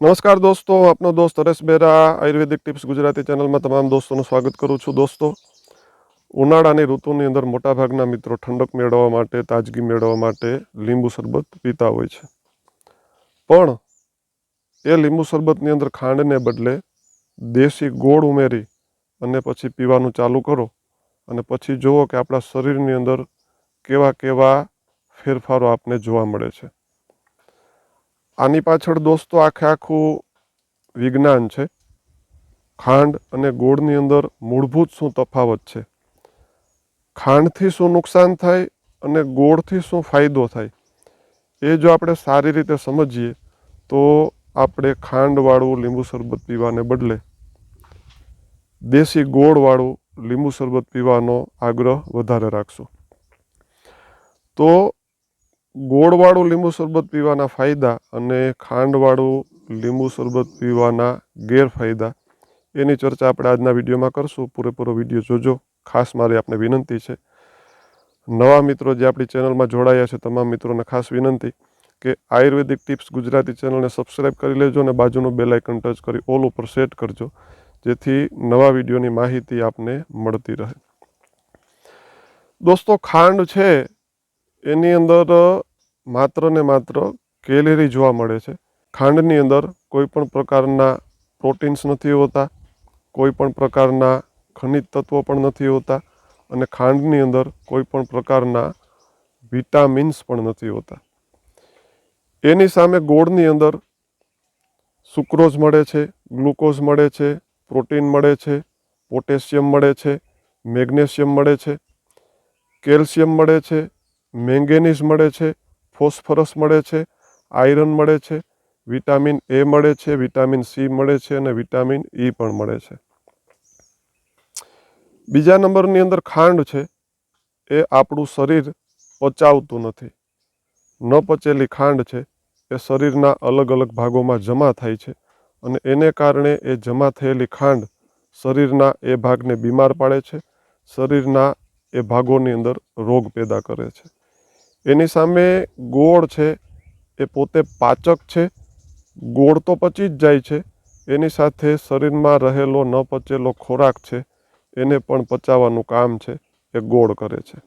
નમસ્કાર દોસ્તો, આપનો દોસ્ત હરેશ બેરા આયુર્વેદિક ટિપ્સ ગુજરાતી ચેનલમાં તમામ દોસ્તોનું સ્વાગત કરું છું. દોસ્તો, ઉનાળાની ઋતુની અંદર મોટાભાગના મિત્રો ઠંડક મેળવવા માટે, તાજગી મેળવવા માટે લીંબુ શરબત પીતા હોય છે. પણ એ લીંબુ શરબતની અંદર ખાંડને બદલે દેશી ગોળ ઉમેરી અને પછી પીવાનું ચાલુ કરો અને પછી જુઓ કે આપણા શરીરની અંદર કેવા કેવા ફેરફારો આપને જોવા મળે છે. આની પાછળ દોસ્તો આખું વિજ્ઞાન છે. ખાંડ અને ગોળની અંદર મૂળભૂત શું તફાવત છે, ખાંડથી શું નુકસાન થાય અને ગોળથી શું ફાયદો થાય, એ જો આપણે સારી રીતે સમજીએ તો આપણે ખાંડવાળું લીંબુ શરબત પીવાને બદલે દેશી ગોળવાળું લીંબુ શરબત પીવાનો આગ્રહ વધારે રાખશું. તો ગોળવાળું લીંબુ શરબત પીવાના ફાયદા અને ખાંડવાળું લીંબુ શરબત પીવાના ગેરફાયદા એની ચર્ચા આપણે આજના વિડીયોમાં કરશું. પૂરેપૂરો વિડીયો જોજો. ખાસ મારી આપને વિનંતી છે, નવા મિત્રો જે આપણી ચેનલમાં જોડાયા છે તમામ મિત્રોને ખાસ વિનંતી કે આયુર્વેદિક ટિપ્સ ગુજરાતી ચેનલને સબસ્ક્રાઈબ કરી લેજો અને બાજુનું બેલ આઇકન ટચ કરી ઓલ ઉપર સેટ કરજો, જેથી નવા વિડીયોની માહિતી આપને મળતી રહે. દોસ્તો, ખાંડ છે એની અંદર માત્ર ને માત્ર કેલેરી જોવા મળે છે. ખાંડની અંદર કોઈ પણ પ્રકારના પ્રોટીન્સ નથી હોતા, કોઈ પણ પ્રકારના ખનિજ તત્વો પણ નથી હોતા અને ખાંડની અંદર કોઈ પણ પ્રકારના વિટામિન્સ પણ નથી હોતા. એની સામે ગોળની અંદર સુક્રોઝ મળે છે, ગ્લુકોઝ મળે છે, પ્રોટીન મળે છે, પોટેશિયમ મળે છે, મેગ્નેશિયમ મળે છે, કેલ્શિયમ મળે છે, મેંગેનીઝ મળે છે, ફોસ્ફરસ મળે છે, આયરન મળે છે, વિટામિન એ મળે છે, વિટામિન સી મળે છે અને વિટામિન ઈ પણ મળે છે. બીજા નંબરની અંદર ખાંડ છે એ આપણું શરીર પચાવતું નથી. ન પચેલી ખાંડ છે એ શરીરના અલગ અલગ ભાગોમાં જમા થાય છે અને એને કારણે એ જમા થયેલી ખાંડ શરીરના એ ભાગને બીમાર પાડે છે, શરીરના એ ભાગોની અંદર રોગ પેદા કરે છે. એની સામે ગોળ છે એ પોતે પાચક છે. ગોળ તો પચી જ જાય છે, એની સાથે શરીરમાં રહેલો ન પચેલો ખોરાક છે એને પણ પચાવવાનું કામ છે એ ગોળ કરે છે.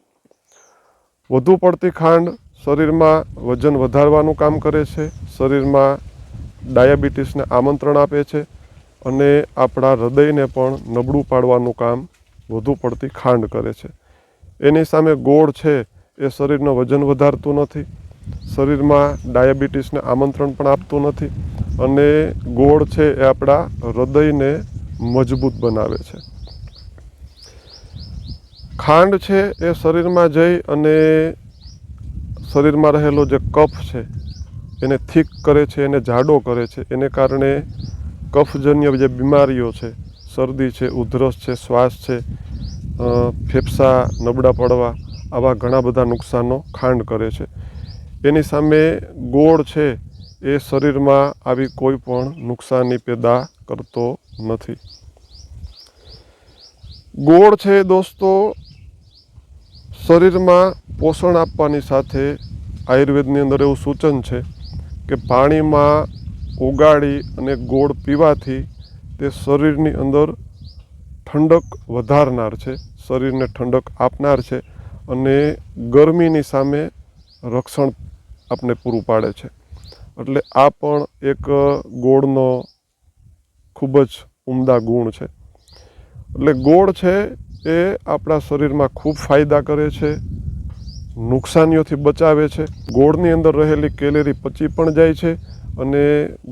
વધુ પડતી ખાંડ શરીરમાં વજન વધારવાનું કામ કરે છે, શરીરમાં ડાયાબિટીસને આમંત્રણ આપે છે અને આપણા હૃદયને પણ નબળું પાડવાનું કામ વધુ પડતી ખાંડ કરે છે. એની સામે ગોળ છે એ શરીરનું વજન વધારતું નથી, શરીરમાં ડાયાબિટીસને આમંત્રણ પણ આપતું નથી અને ગોળ છે એ આપણા હૃદયને મજબૂત બનાવે છે. ખાંડ છે એ શરીરમાં જઈ અને શરીરમાં રહેલો જે કફ છે એને થીક કરે છે, એને જાડો કરે છે. એને કારણે કફજન્ય જે બીમારીઓ છે, શરદી છે, ઉધરસ છે, શ્વાસ છે, ફેફસા નબળા પડવા, આવા ઘણા બધા નુકસાનો ખાંડ કરે છે. એની સામે ગોળ છે એ શરીરમાં આવી કોઈ પણ નુકસાની પેદા કરતો નથી. ગોળ છે દોસ્તો શરીરમાં પોષણ આપવાની સાથે આયુર્વેદની અંદર એવું સૂચન છે કે પાણીમાં ઓગાળી અને ગોળ પીવાથી તે શરીરની અંદર ઠંડક વધારનાર છે, શરીરને ઠંડક આપનાર છે અને ગરમીની સામે રક્ષણ આપને પૂરું પાડે છે. એટલે આ પણ એક ગોળનો ખૂબ જ ઉમદા ગુણ છે. એટલે ગોળ છે એ આપણા શરીરમાં ખૂબ ફાયદા કરે છે, નુકસાનીઓથી બચાવે છે. ગોળની અંદર રહેલી કેલેરી પચી પણ જાય છે અને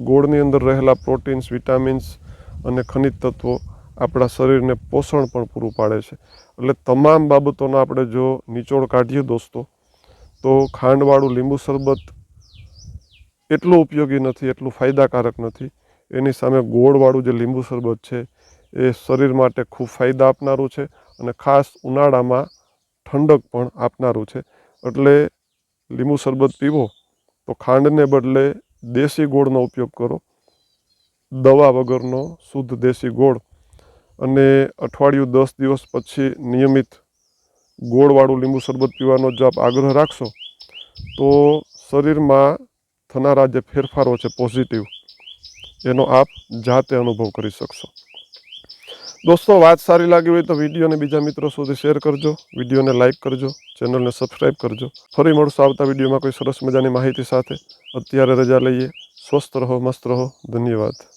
ગોળની અંદર રહેલા પ્રોટીન્સ, વિટામિન્સ અને ખનિજ તત્વો આપણા શરીરને પોષણ પણ પૂરું પાડે છે. એટલે તમામ બાબતોનો આપણે જો નિચોડ કાઢીએ દોસ્તો, તો ખાંડવાળું લીંબુ શરબત એટલું ઉપયોગી નથી, એટલું ફાયદાકારક નથી. એની સામે ગોળવાળું જે લીંબુ શરબત છે એ શરીર માટે ખૂબ ફાયદા આપનારું છે અને ખાસ ઉનાળામાં ઠંડક પણ આપનારું છે. એટલે લીંબુ શરબત પીવો તો ખાંડને બદલે દેશી ગોળનો ઉપયોગ કરો, દવા વગરનો શુદ્ધ દેશી ગોળ. અને અઠવાડિયું 10 દિવસ પછી નિયમિત ગોળવાળું લીંબુ શરબત પીવાનો જો આપ આગ્રહ રાખશો તો શરીરમાં થનારા જે ફેરફારો છે પોઝિટિવ, એનો આપ જાતે અનુભવ કરી શકશો। દોસ્તો વાત સારી લાગી હોય તો વિડીયોને બીજા મિત્રો સુધી શેર કરજો, વિડીયોને લાઇક કરજો, ચેનલને સબસ્ક્રાઈબ કરજો। ફરી મળશું આવતા વિડીયોમાં કોઈ સરસ મજાની માહિતી સાથે। અત્યારે રજા લઈએ। સ્વસ્થ રહો, મસ્ત રહો। ધન્યવાદ।